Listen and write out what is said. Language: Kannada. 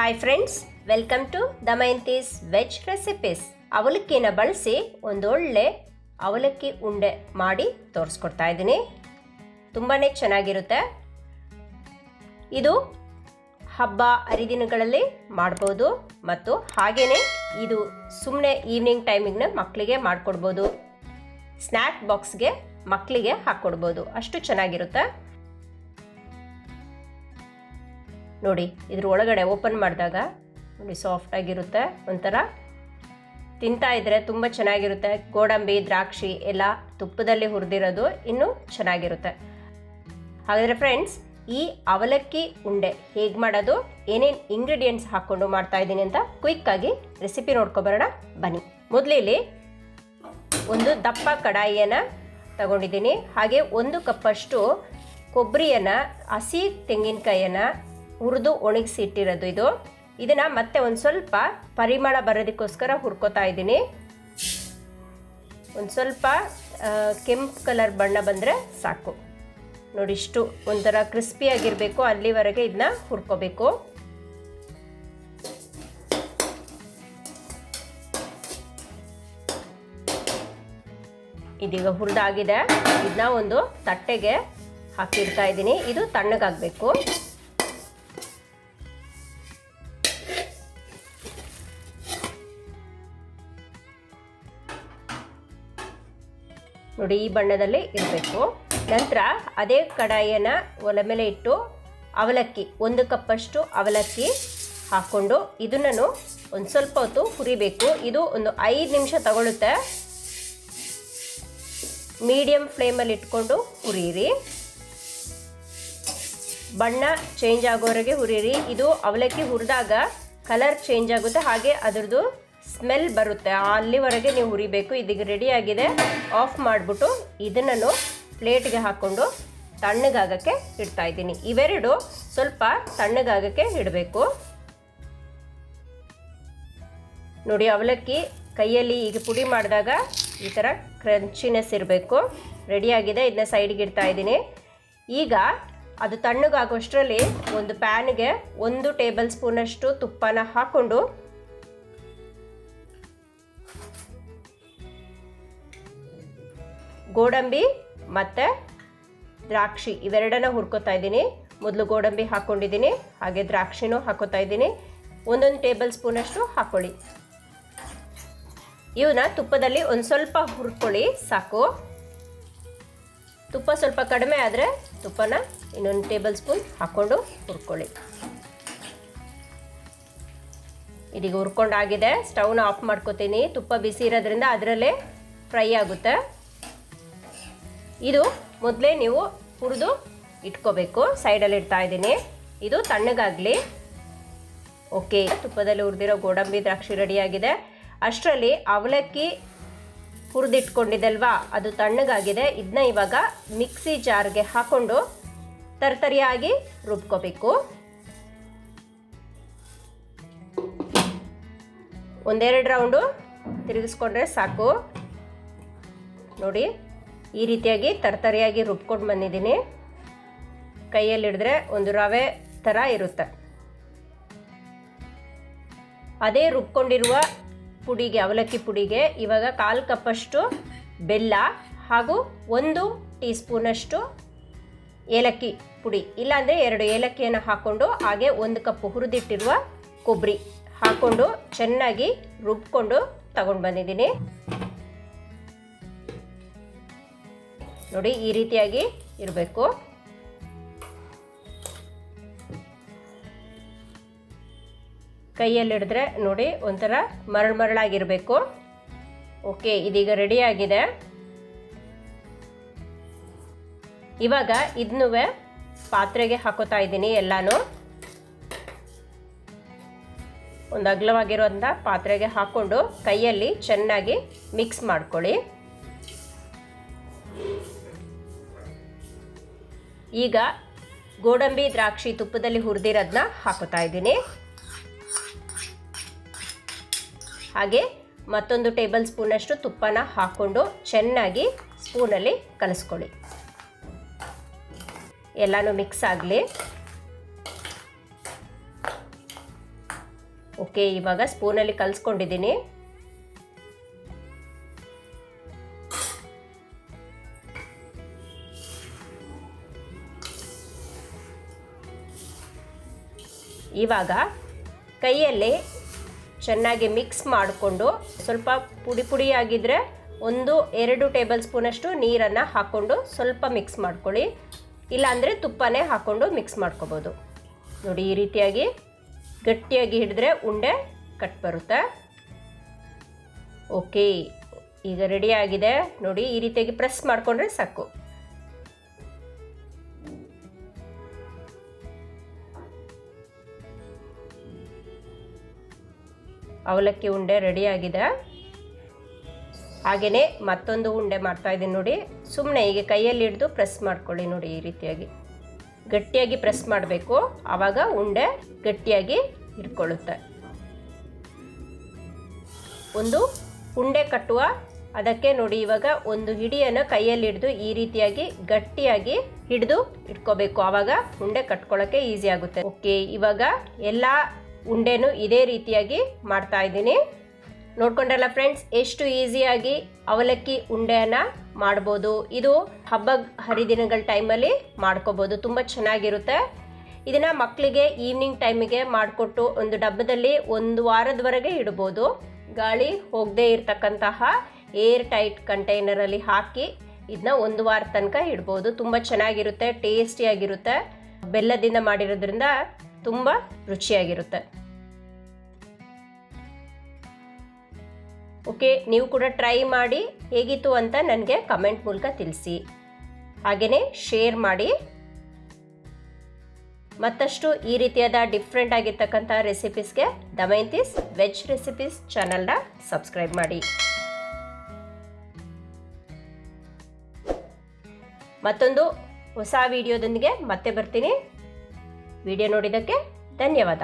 Hi friends, welcome to Damayanti's veg recipes. ಅವಲಕ್ಕಿನ ಬಳಸಿ ಒಂದೊಳ್ಳೆ ಅವಲಕ್ಕಿ ಉಂಡೆ ಮಾಡಿ ತೋರಿಸ್ಕೊಡ್ತಾ ಇದ್ದೀನಿ. ತುಂಬಾ ಚೆನ್ನಾಗಿರುತ್ತೆ. ಇದು ಹಬ್ಬ ಹರಿದಿನಗಳಲ್ಲಿ ಮಾಡ್ಬೋದು ಮತ್ತು ಹಾಗೆಯೇ ಇದು ಸುಮ್ಮನೆ ಈವ್ನಿಂಗ್ ಟೈಮಿಗೆ ಮಕ್ಕಳಿಗೆ ಮಾಡಿಕೊಡ್ಬೋದು. ಸ್ನ್ಯಾಕ್ ಬಾಕ್ಸ್ಗೆ ಮಕ್ಕಳಿಗೆ ಹಾಕ್ಕೊಡ್ಬೋದು, ಅಷ್ಟು ಚೆನ್ನಾಗಿರುತ್ತೆ. ನೋಡಿ, ಇದ್ರ ಒಳಗಡೆ ಓಪನ್ ಮಾಡಿದಾಗ ನೋಡಿ ಸಾಫ್ಟಾಗಿರುತ್ತೆ, ಒಂಥರ ತಿಂತಾ ಇದ್ದರೆ ತುಂಬ ಚೆನ್ನಾಗಿರುತ್ತೆ. ಗೋಡಂಬಿ ದ್ರಾಕ್ಷಿ ಎಲ್ಲ ತುಪ್ಪದಲ್ಲಿ ಹುರಿದಿರೋದು ಇನ್ನೂ ಚೆನ್ನಾಗಿರುತ್ತೆ. ಹಾಗಾದರೆ ಫ್ರೆಂಡ್ಸ್, ಈ ಅವಲಕ್ಕಿ ಉಂಡೆ ಹೇಗೆ ಮಾಡೋದು, ಏನೇನು ಇಂಗ್ರೀಡಿಯೆಂಟ್ಸ್ ಹಾಕ್ಕೊಂಡು ಮಾಡ್ತಾ ಇದ್ದೀನಿ ಅಂತ ಕ್ವಿಕ್ಕಾಗಿ ರೆಸಿಪಿ ನೋಡ್ಕೊಬರೋಣ ಬನ್ನಿ. ಮೊದಲಿಲ್ಲಿ ಒಂದು ದಪ್ಪ ಕಡಾಯಿಯನ್ನು ತಗೊಂಡಿದ್ದೀನಿ. ಹಾಗೆ 1 ಕಪ್ಪಷ್ಟು ಕೊಬ್ಬರಿಯನ್ನು, ಹಸಿ ತೆಂಗಿನಕಾಯಿಯನ್ನು ಹುರಿದು ಒಣಗಿಸಿ ಇಟ್ಟಿರೋದು ಇದು. ಇದನ್ನು ಮತ್ತೆ ಒಂದು ಸ್ವಲ್ಪ ಪರಿಮಳ ಬರೋದಕ್ಕೋಸ್ಕರ ಹುರ್ಕೋತಾ ಇದ್ದೀನಿ. ಒಂದು ಸ್ವಲ್ಪ ಕೆಂಪು ಕಲರ್ ಬಣ್ಣ ಬಂದರೆ ಸಾಕು. ನೋಡಿ, ಇಷ್ಟು ಒಂಥರ ಕ್ರಿಸ್ಪಿಯಾಗಿರಬೇಕು, ಅಲ್ಲಿವರೆಗೆ ಇದನ್ನ ಹುರ್ಕೋಬೇಕು. ಇದೀಗ ಹುರಿದಾಗಿದೆ. ಇದನ್ನ ಒಂದು ತಟ್ಟೆಗೆ ಹಾಕಿಡ್ತಾ ಇದ್ದೀನಿ. ಇದು ತಣ್ಣಗಾಗಬೇಕು. ನೋಡಿ, ಈ ಬಣ್ಣದಲ್ಲಿ ಇರಬೇಕು. ನಂತರ ಅದೇ ಕಡಾಯಿಯನ್ನು ಒಲೆ ಮೇಲೆ ಇಟ್ಟು ಅವಲಕ್ಕಿ, 1 ಕಪ್ಪಷ್ಟು ಅವಲಕ್ಕಿ ಹಾಕ್ಕೊಂಡು ಇದನ್ನು ಒಂದು ಸ್ವಲ್ಪ ಹೊತ್ತು ಹುರಿಬೇಕು. ಇದು ಒಂದು 5 ನಿಮಿಷ ತಗೊಳ್ಳುತ್ತೆ. ಮೀಡಿಯಮ್ ಫ್ಲೇಮಲ್ಲಿ ಇಟ್ಕೊಂಡು ಹುರಿಯಿರಿ. ಬಣ್ಣ ಚೇಂಜ್ ಆಗೋವರೆಗೆ ಹುರಿಯಿರಿ. ಇದು ಅವಲಕ್ಕಿ ಹುರಿದಾಗ ಕಲರ್ ಚೇಂಜ್ ಆಗುತ್ತೆ, ಹಾಗೆ ಅದರದ್ದು ಸ್ಮೆಲ್ ಬರುತ್ತೆ, ಅಲ್ಲಿವರೆಗೆ ನೀವು ಹುರಿಬೇಕು. ಇದೀಗ ರೆಡಿಯಾಗಿದೆ. ಆಫ್ ಮಾಡಿಬಿಟ್ಟು ಇದನ್ನು ಪ್ಲೇಟ್ಗೆ ಹಾಕ್ಕೊಂಡು ತಣ್ಣಗಾಗಕ್ಕೆ ಇಡ್ತಾ ಇದ್ದೀನಿ. ಇವೆರಡು ಸ್ವಲ್ಪ ತಣ್ಣಗಾಗಕ್ಕೆ ಇಡಬೇಕು. ನೋಡಿ, ಅವಲಕ್ಕಿ ಕೈಯಲ್ಲಿ ಈಗ ಪುಡಿ ಮಾಡಿದಾಗ ಈ ಥರ ಕ್ರಂಚಿನೆಸ್ ಇರಬೇಕು. ರೆಡಿಯಾಗಿದೆ. ಇದನ್ನ ಸೈಡ್ಗೆ ಇಡ್ತಾ ಇದ್ದೀನಿ. ಈಗ ಅದು ತಣ್ಣಗಾಗೋಷ್ಟರಲ್ಲಿ ಒಂದು ಪ್ಯಾನ್ಗೆ 1 ಟೇಬಲ್ ಸ್ಪೂನಷ್ಟು ತುಪ್ಪನ ಹಾಕ್ಕೊಂಡು ಗೋಡಂಬಿ ಮತ್ತು ದ್ರಾಕ್ಷಿ ಇವೆರಡನ್ನ ಹುರ್ಕೋತಾ ಇದ್ದೀನಿ. ಮೊದಲು ಗೋಡಂಬಿ ಹಾಕ್ಕೊಂಡಿದ್ದೀನಿ, ಹಾಗೆ ದ್ರಾಕ್ಷಿನೂ ಹಾಕೋತಾ ಇದ್ದೀನಿ. 1 ಟೇಬಲ್ ಸ್ಪೂನಷ್ಟು ಹಾಕ್ಕೊಳ್ಳಿ. ಇವನ್ನ ತುಪ್ಪದಲ್ಲಿ ಒಂದು ಸ್ವಲ್ಪ ಹುರ್ಕೊಳ್ಳಿ, ಸಾಕು. ತುಪ್ಪ ಸ್ವಲ್ಪ ಕಡಿಮೆ ಆದರೆ ತುಪ್ಪನ ಇನ್ನೊಂದು ಟೇಬಲ್ ಸ್ಪೂನ್ ಹಾಕ್ಕೊಂಡು ಹುರ್ಕೊಳ್ಳಿ. ಇದೀಗ ಹುರ್ಕೊಂಡಾಗಿದೆ. ಸ್ಟವ್ನ ಆಫ್ ಮಾಡ್ಕೋತೀನಿ. ತುಪ್ಪ ಬಿಸಿ ಇರೋದ್ರಿಂದ ಅದರಲ್ಲೇ ಫ್ರೈ ಆಗುತ್ತೆ. ಇದು ಮೊದಲೇ ನೀವು ಹುರಿದು ಇಟ್ಕೋಬೇಕು. ಸೈಡಲ್ಲಿ ಇಡ್ತಾ ಇದ್ದೀನಿ. ಇದು ತಣ್ಣಗಾಗಲಿ. ಓಕೆ, ತುಪ್ಪದಲ್ಲಿ ಹುರಿದಿರೋ ಗೋಡಂಬಿ ದ್ರಾಕ್ಷಿ ರೆಡಿಯಾಗಿದೆ. ಅಷ್ಟರಲ್ಲಿ ಅವಲಕ್ಕಿ ಹುರಿದಿಟ್ಕೊಂಡಿದ್ದಲ್ವಾ, ಅದು ತಣ್ಣಗಾಗಿದೆ. ಇದನ್ನ ಇವಾಗ ಮಿಕ್ಸಿ ಜಾರ್ಗೆ ಹಾಕ್ಕೊಂಡು ತರ್ತರಿಯಾಗಿ ರುಬ್ಕೋಬೇಕು. 1-2 ರೌಂಡು ತಿರುಗಿಸ್ಕೊಂಡ್ರೆ ಸಾಕು. ನೋಡಿ, ಈ ರೀತಿಯಾಗಿ ತರ್ತರಿಯಾಗಿ ರುಬ್ಕೊಂಡು ಬಂದಿದ್ದೀನಿ. ಕೈಯಲ್ಲಿ ಹಿಡಿದ್ರೆ ಒಂದು ರವೆ ಥರ ಇರುತ್ತೆ. ಅದೇ ರುಬ್ಕೊಂಡಿರುವ ಪುಡಿಗೆ, ಅವಲಕ್ಕಿ ಪುಡಿಗೆ ಇವಾಗ 1/4 ಕಪ್ಪಷ್ಟು ಬೆಲ್ಲ ಹಾಗೂ 1 ಟೀ ಸ್ಪೂನಷ್ಟು ಏಲಕ್ಕಿ ಪುಡಿ, ಇಲ್ಲಾಂದರೆ 2 ಏಲಕ್ಕಿಯನ್ನು ಹಾಕ್ಕೊಂಡು, ಹಾಗೆ 1 ಕಪ್ ಹುರಿದಿಟ್ಟಿರುವ ಕೊಬ್ಬರಿ ಹಾಕ್ಕೊಂಡು ಚೆನ್ನಾಗಿ ರುಬ್ಕೊಂಡು ತಗೊಂಡು ಬಂದಿದ್ದೀನಿ. ನೋಡಿ, ಈ ರೀತಿಯಾಗಿ ಇರಬೇಕು. ಕೈಯಲ್ಲಿ ಹಿಡಿದ್ರೆ ನೋಡಿ ಒಂಥರ ಮರಳಾಗಿರಬೇಕು. ಓಕೆ, ಇದೀಗ ರೆಡಿಯಾಗಿದೆ. ಇವಾಗ ಇದನ್ನೂ ಪಾತ್ರೆಗೆ ಹಾಕೋತಾ ಇದ್ದೀನಿ. ಎಲ್ಲಾನು ಒಂದು ಅಗಲವಾಗಿರುವಂಥ ಪಾತ್ರೆಗೆ ಹಾಕ್ಕೊಂಡು ಕೈಯಲ್ಲಿ ಚೆನ್ನಾಗಿ ಮಿಕ್ಸ್ ಮಾಡ್ಕೊಳ್ಳಿ. ಈಗ ಗೋಡಂಬಿ ದ್ರಾಕ್ಷಿ ತುಪ್ಪದಲ್ಲಿ ಹುರಿದಿರೋದನ್ನ ಹಾಕೋತಾ ಇದ್ದೀನಿ. ಹಾಗೆ ಮತ್ತೊಂದು ಟೇಬಲ್ ಸ್ಪೂನಷ್ಟು ತುಪ್ಪನ ಹಾಕ್ಕೊಂಡು ಚೆನ್ನಾಗಿ ಸ್ಪೂನಲ್ಲಿ ಕಲಿಸ್ಕೊಳ್ಳಿ. ಎಲ್ಲನೂ ಮಿಕ್ಸ್ ಆಗಲಿ. ಓಕೆ, ಇವಾಗ ಸ್ಪೂನಲ್ಲಿ ಕಲಿಸ್ಕೊಂಡಿದ್ದೀನಿ. ಇವಾಗ ಕೈಯಲ್ಲಿ ಚೆನ್ನಾಗಿ ಮಿಕ್ಸ್ ಮಾಡಿಕೊಂಡು ಸ್ವಲ್ಪ ಪುಡಿ ಪುಡಿಯಾಗಿದ್ದರೆ 1-2 ಟೇಬಲ್ ಸ್ಪೂನಷ್ಟು ನೀರನ್ನು ಹಾಕ್ಕೊಂಡು ಸ್ವಲ್ಪ ಮಿಕ್ಸ್ ಮಾಡ್ಕೊಳ್ಳಿ. ಇಲ್ಲಾಂದರೆ ತುಪ್ಪನೇ ಹಾಕ್ಕೊಂಡು ಮಿಕ್ಸ್ ಮಾಡ್ಕೋಬೋದು. ನೋಡಿ, ಈ ರೀತಿಯಾಗಿ ಗಟ್ಟಿಯಾಗಿ ಹಿಡಿದ್ರೆ ಉಂಡೆ ಕಟ್ ಬರುತ್ತೆ. ಓಕೆ, ಈಗ ರೆಡಿ ಆಗಿದೆ. ನೋಡಿ, ಈ ರೀತಿಯಾಗಿ ಪ್ರೆಸ್ ಮಾಡಿಕೊಂಡ್ರೆ ಸಾಕು. ಅವಲಕ್ಕಿ ಉಂಡೆ ರೆಡಿ ಆಗಿದೆ. ಹಾಗೆಯೇ ಮತ್ತೊಂದು ಉಂಡೆ ಮಾಡ್ತಾ ಇದ್ದೀನಿ ನೋಡಿ. ಸುಮ್ಮನೆ ಈಗ ಕೈಯಲ್ಲಿ ಹಿಡಿದು ಪ್ರೆಸ್ ಮಾಡ್ಕೊಳ್ಳಿ. ನೋಡಿ, ಈ ರೀತಿಯಾಗಿ ಗಟ್ಟಿಯಾಗಿ ಪ್ರೆಸ್ ಮಾಡಬೇಕು, ಆವಾಗ ಉಂಡೆ ಗಟ್ಟಿಯಾಗಿ ಇಟ್ಕೊಳ್ಳುತ್ತೆ. ಒಂದು ಉಂಡೆ ಕಟ್ಟುವ ಅದಕ್ಕೆ ನೋಡಿ, ಇವಾಗ ಒಂದು ಹಿಡಿಯನ್ನು ಕೈಯಲ್ಲಿ ಹಿಡಿದು ಈ ರೀತಿಯಾಗಿ ಗಟ್ಟಿಯಾಗಿ ಹಿಡಿದು ಇಟ್ಕೋಬೇಕು, ಆವಾಗ ಉಂಡೆ ಕಟ್ಕೊಳ್ಳೋಕ್ಕೆ ಈಸಿ ಆಗುತ್ತೆ. ಓಕೆ, ಇವಾಗ ಎಲ್ಲ ಉಂಡೆನೂ ಇದೇ ರೀತಿಯಾಗಿ ಮಾಡ್ತಾ ಇದ್ದೀನಿ. ನೋಡ್ಕೊಂಡ್ರಲ್ಲ ಫ್ರೆಂಡ್ಸ್, ಎಷ್ಟು ಈಸಿಯಾಗಿ ಅವಲಕ್ಕಿ ಉಂಡೆಯನ್ನು ಮಾಡ್ಬೋದು. ಇದು ಹಬ್ಬ ಹರಿದಿನಗಳ ಟೈಮಲ್ಲಿ ಮಾಡ್ಕೋಬೋದು, ತುಂಬ ಚೆನ್ನಾಗಿರುತ್ತೆ. ಇದನ್ನು ಮಕ್ಕಳಿಗೆ ಈವ್ನಿಂಗ್ ಟೈಮಿಗೆ ಮಾಡಿಕೊಟ್ಟು ಒಂದು ಡಬ್ಬದಲ್ಲಿ 1 ವಾರದವರೆಗೆ ಇಡ್ಬೋದು. ಗಾಳಿ ಹೋಗದೇ ಇರತಕ್ಕಂತಹ ಏರ್ ಟೈಟ್ ಕಂಟೈನರಲ್ಲಿ ಹಾಕಿ ಇದನ್ನ 1 ವಾರ ತನಕ ಇಡ್ಬೋದು. ತುಂಬ ಚೆನ್ನಾಗಿರುತ್ತೆ, ಟೇಸ್ಟಿಯಾಗಿರುತ್ತೆ. ಬೆಲ್ಲದಿಂದ ಮಾಡಿರೋದ್ರಿಂದ ತುಂಬ ರುಚಿಯಾಗಿರುತ್ತೆ. ಓಕೆ, ನೀವು ಕೂಡ ಟ್ರೈ ಮಾಡಿ ಹೇಗಿತ್ತು ಅಂತ ನನಗೆ ಕಮೆಂಟ್ ಮೂಲಕ ತಿಳಿಸಿ. ಹಾಗೆಯೇ ಶೇರ್ ಮಾಡಿ. ಮತ್ತಷ್ಟು ಈ ರೀತಿಯಾದ ಡಿಫ್ರೆಂಟ್ ಆಗಿರ್ತಕ್ಕಂಥ ರೆಸಿಪೀಸ್ಗೆ ದಮಯಂತೀಸ್ ವೆಜ್ ರೆಸಿಪೀಸ್ ಚಾನಲ್ನ ಸಬ್ಸ್ಕ್ರೈಬ್ ಮಾಡಿ. ಮತ್ತೊಂದು ಹೊಸ ವಿಡಿಯೋದೊಂದಿಗೆ ಮತ್ತೆ ಬರ್ತೀನಿ. ವಿಡಿಯೋ ನೋಡಿದ್ದಕ್ಕೆ ಧನ್ಯವಾದ.